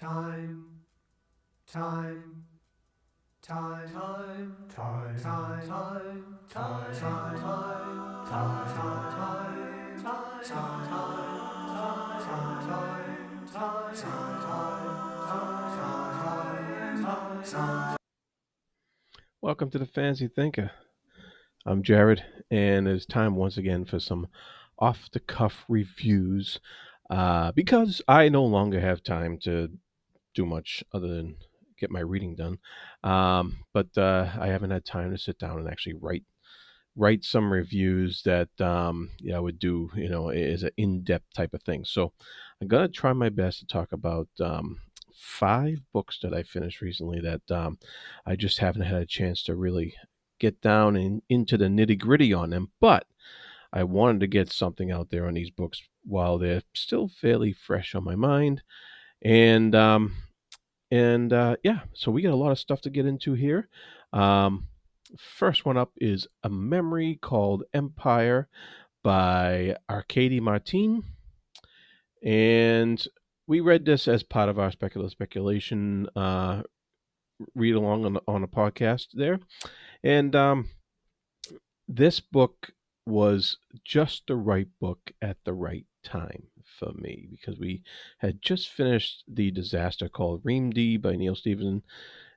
Time, time, time, time, time, time, time, time, time, time, time. Welcome to the Fancy Thinker. I'm Jared, and it's time once again for some off the cuff reviews because I no longer have time to do much other than get my reading done. But I haven't had time to sit down and actually write some reviews that I would do, as an in-depth type of thing. So I'm gonna try my best to talk about five books that I finished recently that I just haven't had a chance to really get down into the nitty gritty on them. But I wanted to get something out there on these books while they're still fairly fresh on my mind. And yeah, so we got a lot of stuff to get into here. Um, First one up is A Memory Called Empire by Arkady Martine. And we read this as part of our speculative speculation read along on a podcast there. And this book was just the right book at the right time for me because we had just finished The Disaster called Reave by Neil Stephenson,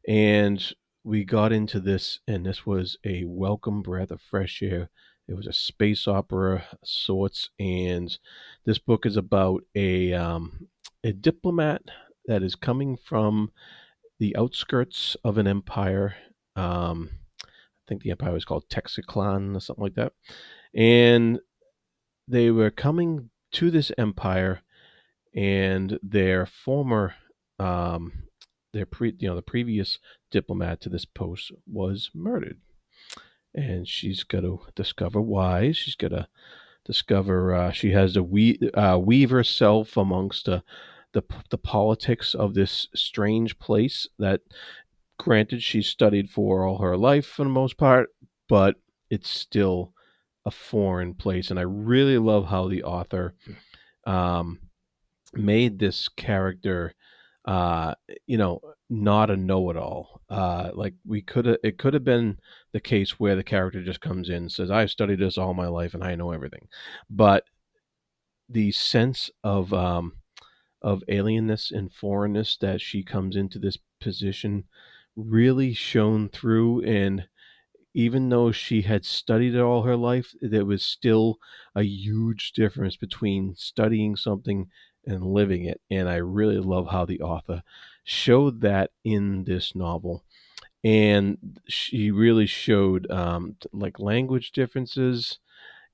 and we got into this, and this was a welcome breath of fresh air. It was a space opera of sorts, and this book is about a diplomat that is coming from the outskirts of an empire. I think the empire was called Texiclan or something like that, and they were coming to this empire, and their former the previous diplomat to this post was murdered, and she's got to discover why. She's got to discover she has to weave herself amongst the politics of this strange place that, granted, she's studied for all her life for the most part, but it's still a foreign place. And I really love how the author um, made this character, uh, not a know-it-all. Like it could have been the case where the character just comes in and says, "I've studied this all my life and I know everything," but the sense of alienness and foreignness that she comes into this position really shone through. And even though she had studied it all her life, there was still a huge difference between studying something and living it. And I really love how the author showed that in this novel. And she really showed like language differences,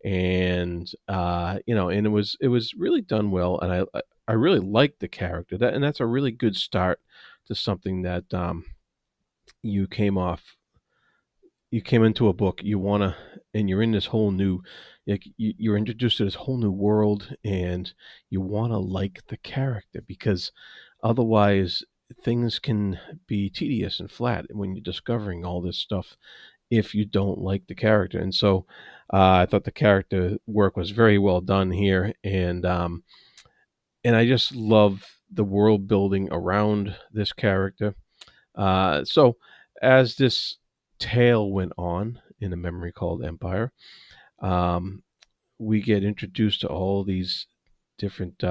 and and it was really done well. And I really liked the character, and that's a really good start to something that you came off you came into a book you want to, and you're in this whole new, like, you're introduced to this whole new world, and you want to like the character, because otherwise things can be tedious and flat when you're discovering all this stuff if you don't like the character. And so I thought the character work was very well done here, and I just love the world building around this character. So as this tale went on in A Memory Called Empire, um, we get introduced to all these different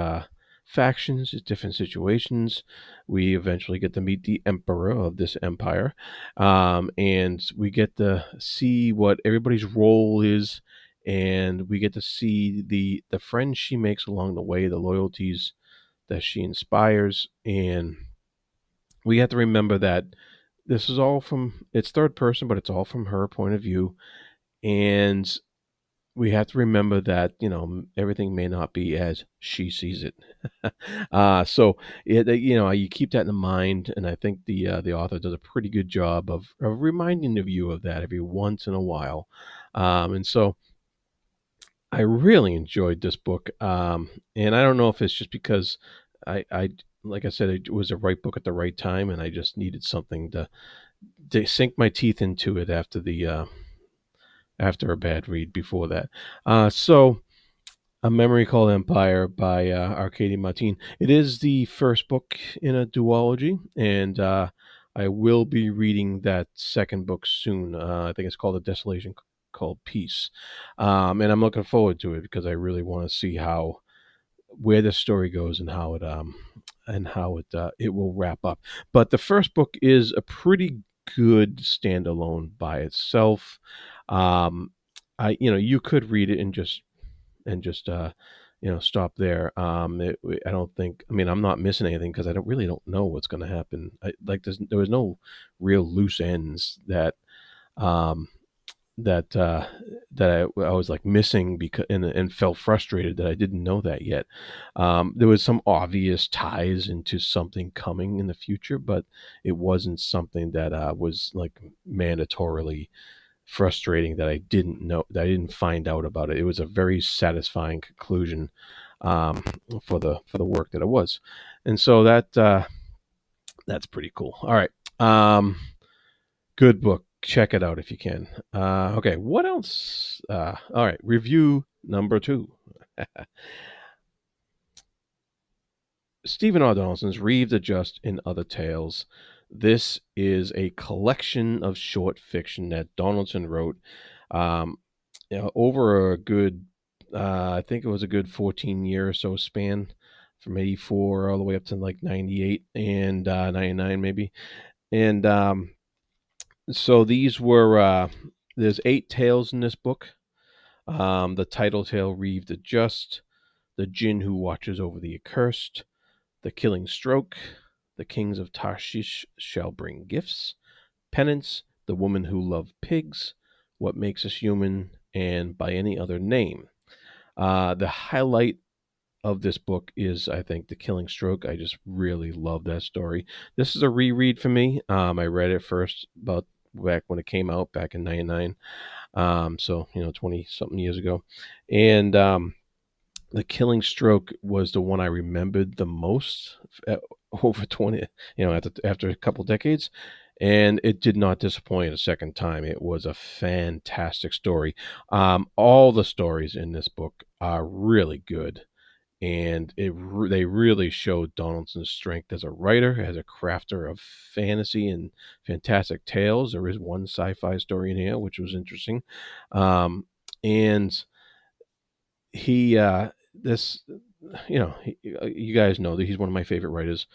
factions, different situations. We eventually get to meet the emperor of this empire, and we get to see what everybody's role is, and we get to see the friends she makes along the way, the loyalties that she inspires. And we have to remember that this is all from, it's third person, but it's all from her point of view. And we have to remember that everything may not be as she sees it. So you keep that in mind, and I think the author does a pretty good job of reminding the viewer of that every once in a while. And so I really enjoyed this book, and I don't know if it's just because I like I said, it was the right book at the right time, and I just needed something to sink my teeth into it after a bad read before that. So A Memory Called Empire by Arkady Martine. It is the first book in a duology, and I will be reading that second book soon. I think it's called A Desolation Called Peace. And I'm looking forward to it because I really want to see how where the story goes and how it will wrap up. But the first book is a pretty good standalone by itself. Um, you could read it and just stop there. I don't think. I mean, I'm not missing anything because I don't know what's going to happen. There was no real loose ends um, that I was like missing because and felt frustrated that I didn't know that yet. There was some obvious ties into something coming in the future, but it wasn't something that was like mandatorily frustrating that I didn't know that I didn't find out about it. It was a very satisfying conclusion um, for the work that it was, and so that's pretty cool. All right, good book. Check it out if you can. Okay, what else? All right, review number 2. Stephen R. Donaldson's Reave the Just in Other Tales. This is a collection of short fiction that Donaldson wrote um, over a good, I think it was a good 14-year or so span from 84 all the way up to like 98 and 99 maybe. And so there's 8 tales in this book. The title tale, Reave the Just, The Djinn Who Watches Over the Accursed, The Killing Stroke, The Kings of Tarshish Shall Bring Gifts, Penance, The Woman Who Loved Pigs, What Makes Us Human, and By Any Other Name. The highlight of this book is, I think, The Killing Stroke. I just really love that story. This is a reread for me. I read it first about back when it came out back in 99. So, 20 something years ago. And The Killing Stroke was the one I remembered the most over 20, after a couple decades. And it did not disappoint a second time. It was a fantastic story. All the stories in this book are really good. And they really showed Donaldson's strength as a writer, as a crafter of fantasy and fantastic tales. There is one sci-fi story in here, which was interesting. And he this you guys know that he's one of my favorite writers,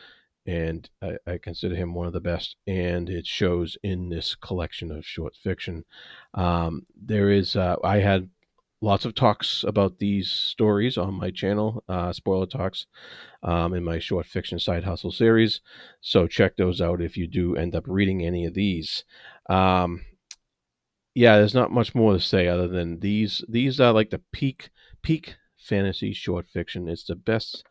and I consider him one of the best, and it shows in this collection of short fiction. There is I had lots of talks about these stories on my channel, spoiler talks, in my short fiction side hustle series, so check those out if you do end up reading any of these. Yeah, there's not much more to say other than these are like the peak fantasy short fiction. It's the best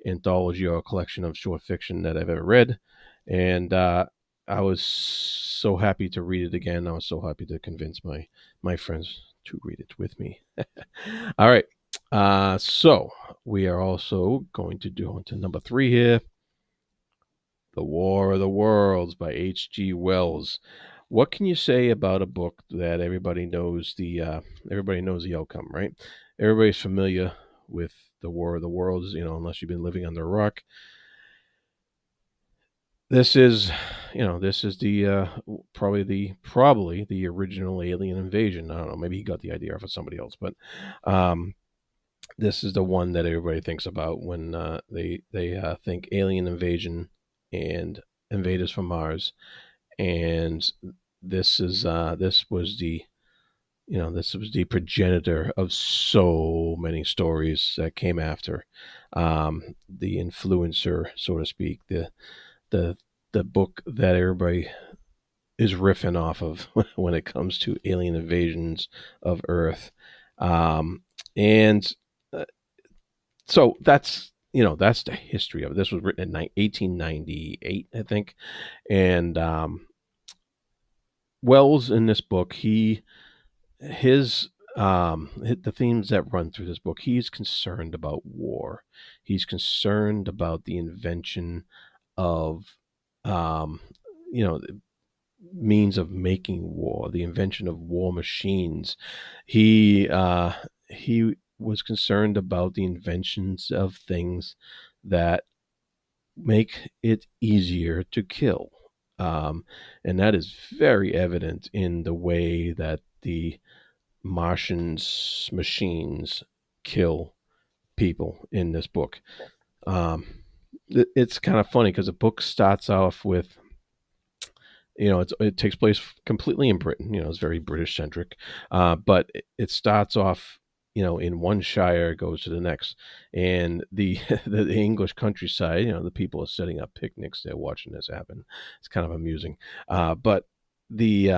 anthology or collection of short fiction that I've ever read, and I was so happy to read it again. I was so happy to convince my friends to read it with me. All right, so we are also going to do on to number 3 here. The War of the Worlds by H.G. Wells. What can you say about a book that everybody knows the outcome, right? Everybody's familiar with the War of the Worlds, unless you've been living under a rock. This is, this is the probably the original alien invasion. I don't know, maybe he got the idea off of somebody else, but this is the one that everybody thinks about when they think alien invasion and invaders from Mars. And this was the progenitor of so many stories that came after, the influencer, so to speak, the the book that everybody is riffing off of when it comes to alien invasions of Earth. And so that's the history of it. This was written in 1898, I think. And Wells, in this book, the themes that run through this book, he's concerned about war. He's concerned about the invention of um, you know means of making war, the invention of war machines. He was concerned about the inventions of things that make it easier to kill. Um, and that is very evident in the way that the Martians' machines kill people in this book. Um, it's kind of funny because the book starts off with, it takes place completely in Britain. It's very British centric, but it starts off, in one shire, goes to the next, and the the English countryside. The people are setting up picnics. They're watching this happen. It's kind of amusing, but the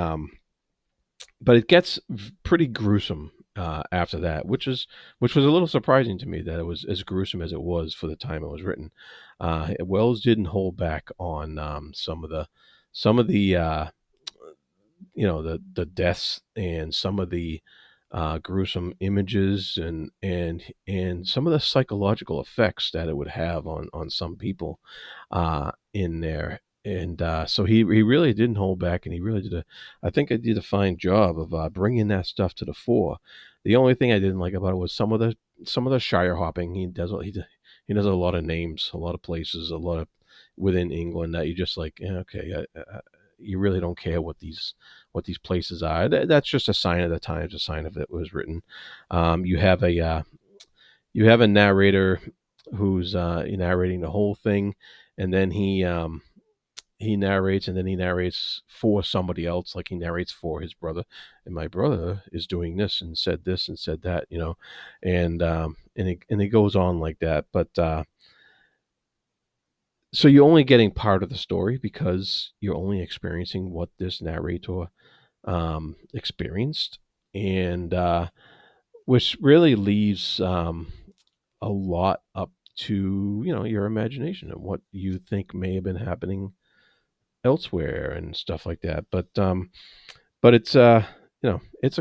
but it gets pretty gruesome after that, which was a little surprising to me that it was as gruesome as it was for the time it was written. Wells didn't hold back on some of the the deaths and some of the gruesome images and some of the psychological effects that it would have on some people in there. And so he really didn't hold back, and he really I think I did a fine job of bringing that stuff to the fore. The only thing I didn't like about it was some of the shire hopping. He does a lot of names, a lot of places, a lot of within England that you just like, okay, you really don't care what these places are. That's just a sign of the times, a sign of it was written. You have a narrator who's narrating the whole thing, and then he narrates, and then he narrates for somebody else, like he narrates for his brother, and my brother is doing this and said that, and it goes on like that. But so you're only getting part of the story because you're only experiencing what this narrator experienced, and which really leaves a lot up to your imagination and what you think may have been happening elsewhere and stuff like that. But it's a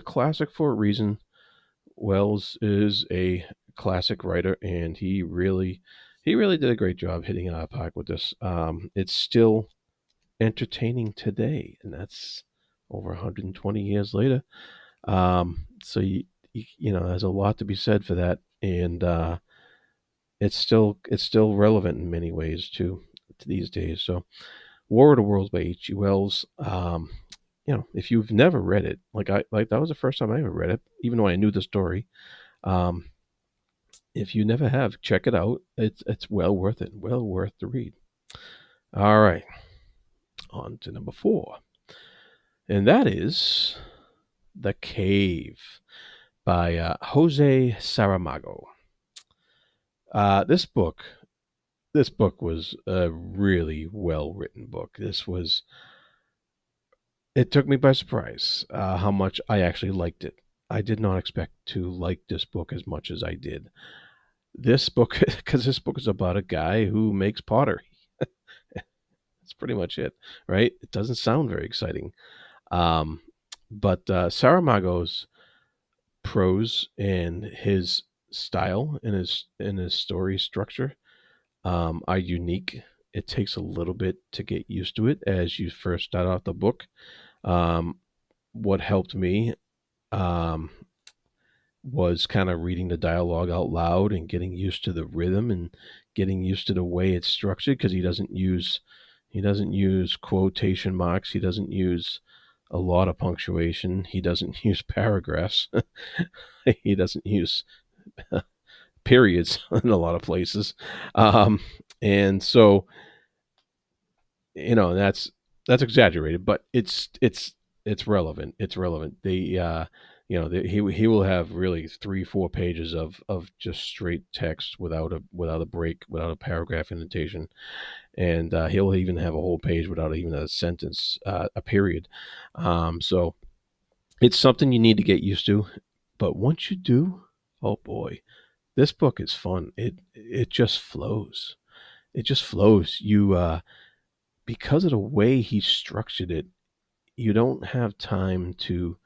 classic for a reason. Wells is a classic writer, and he really did a great job hitting it out of the park with this. It's still entertaining today, and that's over 120 years later. So there's a lot to be said for that, and it's still relevant in many ways too to these days. So, War of the Worlds by H.G. Wells. If you've never read it, like that was the first time I ever read it, even though I knew the story. Um, if you never have, check it out. It's well worth it. Well worth the read. All right, on to number 4, and that is The Cave by Jose Saramago. This book was a really well written book. It took me by surprise how much I actually liked it. I did not expect to like this book as much as I did. This book, because this book is about a guy who makes pottery. That's pretty much it, right? It doesn't sound very exciting. Um, but Saramago's prose and his style and his story structure are unique. It takes a little bit to get used to it as you first start off the book. Um, what helped me um, was kind of reading the dialogue out loud and getting used to the rhythm and getting used to the way it's structured, because he doesn't use quotation marks. He doesn't use a lot of punctuation. He doesn't use paragraphs. He doesn't use periods in a lot of places. Um, and so, that's exaggerated, but it's relevant. It's relevant. He will have really 3-4 pages of just straight text without a break, without a paragraph indentation, and he'll even have a whole page without even a sentence, a period. So it's something you need to get used to, but once you do, oh boy, this book is fun. It just flows. It just flows. Because of the way he structured it, you don't have time to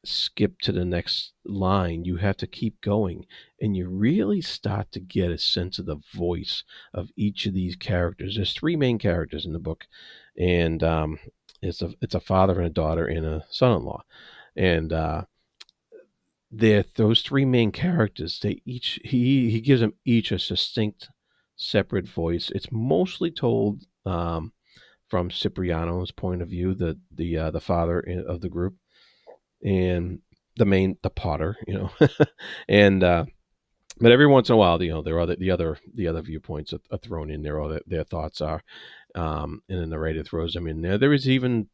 skip to the next line. You have to keep going, and you really start to get a sense of the voice of each of these characters. There's 3 main characters in the book, and it's a father and a daughter and a son-in-law, and those three main characters, they each he gives them each a distinct, separate voice. It's mostly told from Cipriano's point of view, the father of the group, and the Potter, and but every once in a while, there are the other viewpoints are thrown in there, or their thoughts are, and the narrator throws them in there. There's even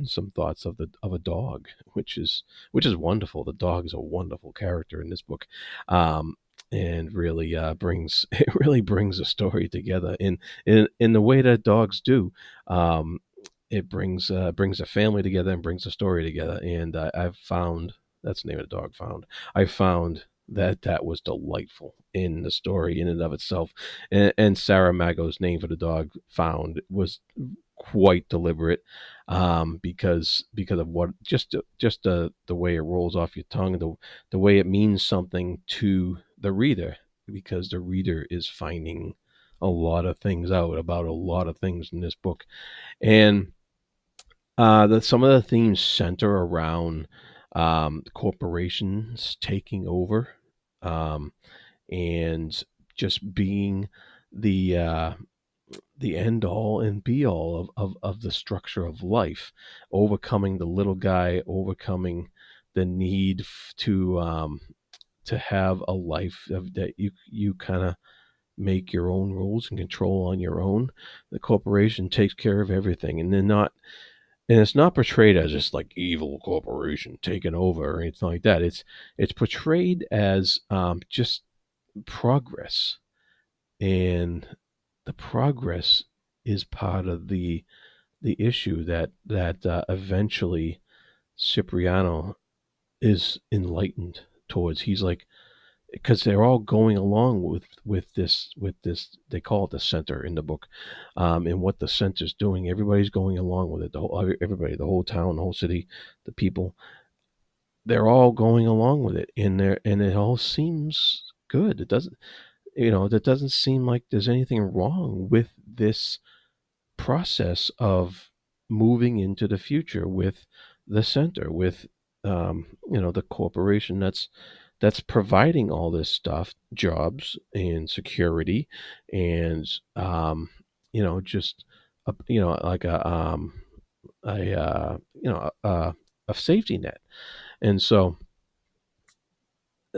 some thoughts of a dog, which is wonderful. The dog is a wonderful character in this book, um, and really brings it really brings a story together in the way that dogs do. It brings a family together and brings a story together. And I've found that's the name of the dog. Found I found that was delightful in the story in and of itself. And Saramago's name for the dog, Found, was quite deliberate, because of what just the way it rolls off your tongue, the way it means something to the reader, because the reader is finding a lot of things out about a lot of things in this book. And some of the themes center around corporations taking over, um, and just being the uh, the end all and be all of the structure of life, overcoming the little guy, overcoming the need to have a life that you kind of make your own rules and control on your own. The corporation takes care of everything, and they're not and it's not portrayed as this like evil corporation taking over or anything like that. It's portrayed as just progress, and the progress is part of the issue that eventually Cipriano is enlightened towards. He's like, because they're all going along with this, they call it the center in the book, and what the center's doing, everybody's going along with it. Everybody, the whole town, the whole city, the people, they're all going along with it, and it all seems good. It doesn't, that doesn't seem like there's anything wrong with this process of moving into the future with the center, with the corporation that's providing all this stuff, jobs and security, and just like a safety net. And so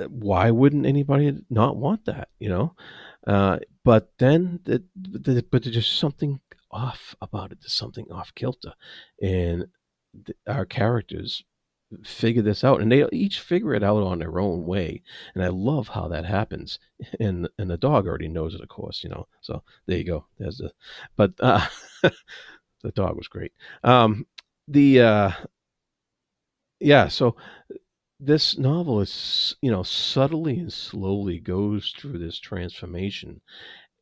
why wouldn't anybody not want that? But then but there's just something off about it. There's something off kilter, and our characters figure this out, and they each figure it out on their own way. And I love how that happens. And the dog already knows it, of course. So there you go. There's the but the dog was great. The Yeah. So this novel is, subtly and slowly goes through this transformation,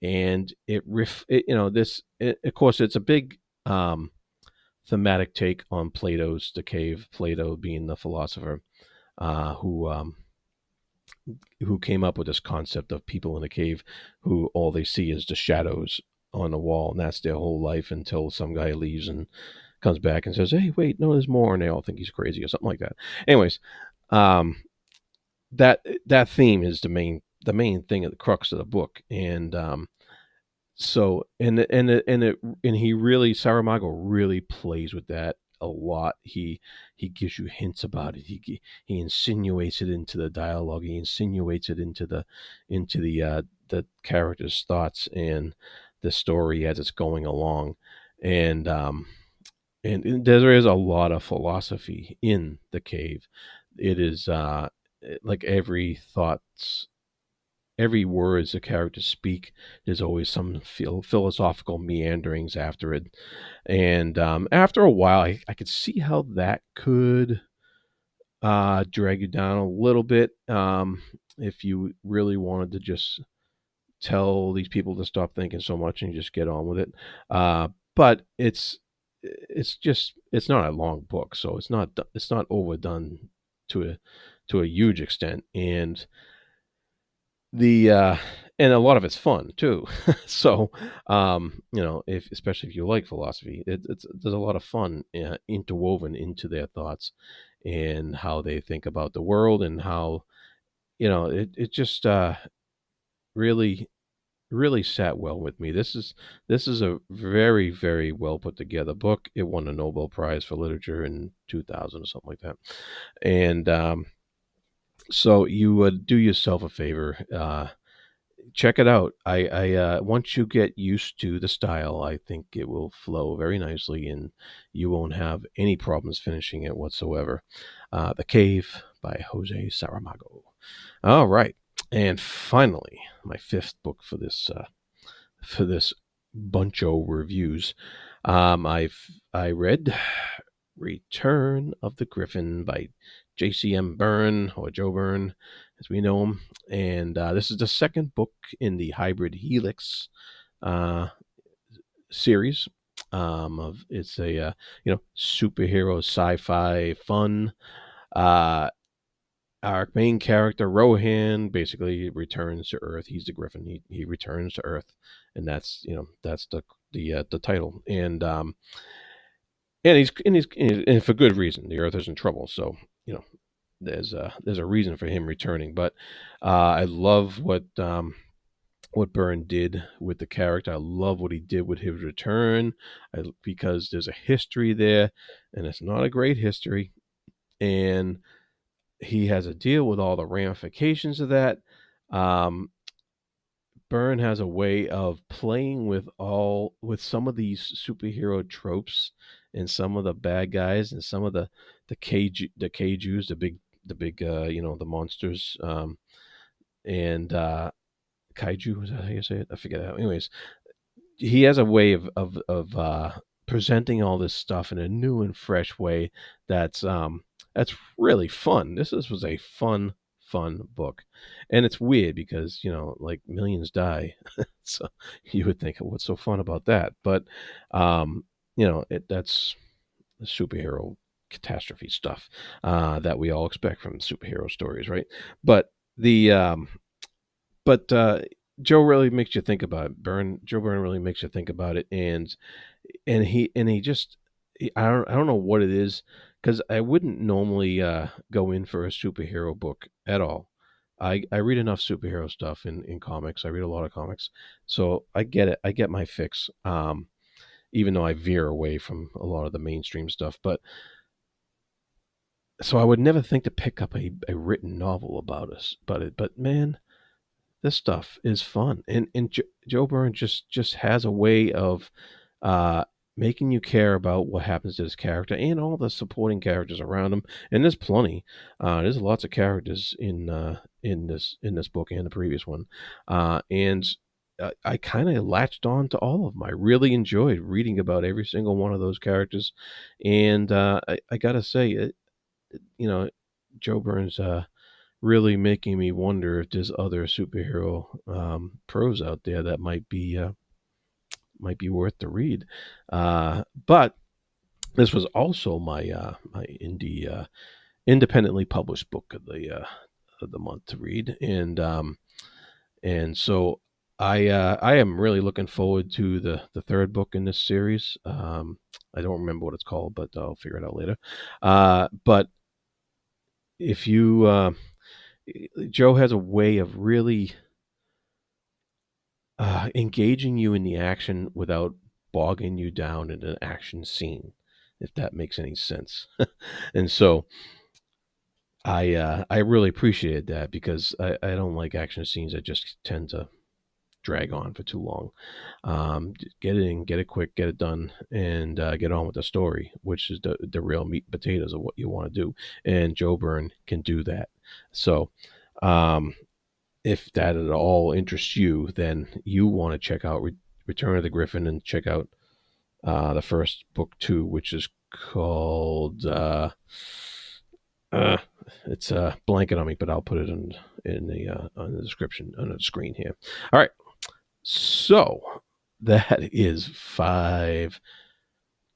and of course, it's a big thematic take on Plato's The Cave. Plato being the philosopher, who came up with this concept of people in a cave who all they see is the shadows on the wall, and that's their whole life until some guy leaves and comes back and says, "Hey, wait, no, there's more," and they all think he's crazy or something like that. Anyways, um, that theme is the main thing at the crux of the book. And so and he really, Saramago really plays with that a lot. He gives you hints about it. He insinuates it into the dialogue. He insinuates it into the characters' thoughts and the story as it's going along. And there is a lot of philosophy in The Cave. It is like every words the characters speak, there's always some philosophical meanderings after it. And after a while, I could see how that could drag you down a little bit, if you really wanted to just tell these people to stop thinking so much and just get on with it. But it's not a long book, so it's not overdone to a huge extent. The and a lot of it's fun too. So if especially if you like philosophy, there's a lot of fun interwoven into their thoughts and how they think about the world, and how it just really really sat well with me. This is a very very well put together book. It won a Nobel Prize for Literature in 2000 or something like that. And so you would do yourself a favor. Check it out. I once you get used to the style, I think it will flow very nicely, and you won't have any problems finishing it whatsoever. The Cave by Jose Saramago. All right, and finally, my fifth book for this buncho reviews. I read Return of the Griffin by JCM Berne, or Joe Byrne, as we know him. And this is the second book in the Hybrid Helix uh, series. Of It's a superhero sci-fi fun. Uh, our main character Rohan basically returns to Earth. He's the Griffin. He returns to Earth, and that's the title. And for good reason. The Earth is in trouble, so you know there's a reason for him returning. But I love what Byrne did with the character. I love what he did with his return, because there's a history there, and it's not a great history, and he has to deal with all the ramifications of that. Um, Byrne has a way of playing with some of these superhero tropes and some of the bad guys and some of the kaijus, the monsters, and kaiju, is that how you say it? I forget how. Anyways, he has a way of presenting all this stuff in a new and fresh way that's really fun. This was a fun book, and it's weird because like millions die, so you would think, what's so fun about that? But that's superhero catastrophe stuff that we all expect from superhero stories, right? But the but Joe really makes you think about it. Joe Byrne really makes you think about it, and he just I don't know what it is, because I wouldn't normally go in for a superhero book at all. I read enough superhero stuff in comics. I read a lot of comics, so I get it. I get my fix. Even though I veer away from a lot of the mainstream stuff, but so I would never think to pick up a written novel about us, but man, this stuff is fun, and Joe Byrne just has a way of uh, making you care about what happens to this character and all the supporting characters around him. And there's plenty. There's lots of characters in this book and the previous one, and I kind of latched on to all of them. I really enjoyed reading about every single one of those characters, and I gotta say, you know, Joe Byrne's really making me wonder if there's other superhero prose out there that might be worth to read. But this was also my independently published book of the month to read, and so I am really looking forward to the third book in this series. I don't remember what it's called, but I'll figure it out later. But if you Joe has a way of really engaging you in the action without bogging you down in an action scene, if that makes any sense. And so I really appreciated that, because I don't like action scenes that just tend to drag on for too long. Get it in, get it quick, get it done, and get on with the story, which is the real meat and potatoes of what you want to do. And Joe Byrne can do that. So um, if that at all interests you, then you want to check out Return of the Griffin, and check out the first book too, which is called uh, it's blanket on me, but I'll put it in the on the description on the screen here. All right, so that is 5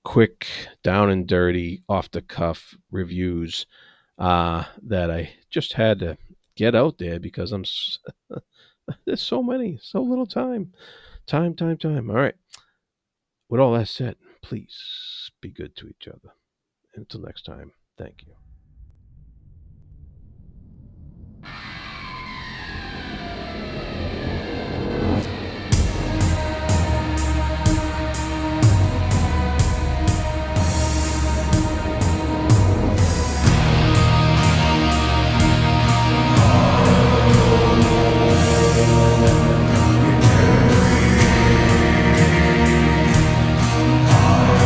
quick, down and dirty, off the cuff reviews that I just had to get out there, because there's so many, so little time. Time. All right. With all that said, please be good to each other. Until next time, thank you.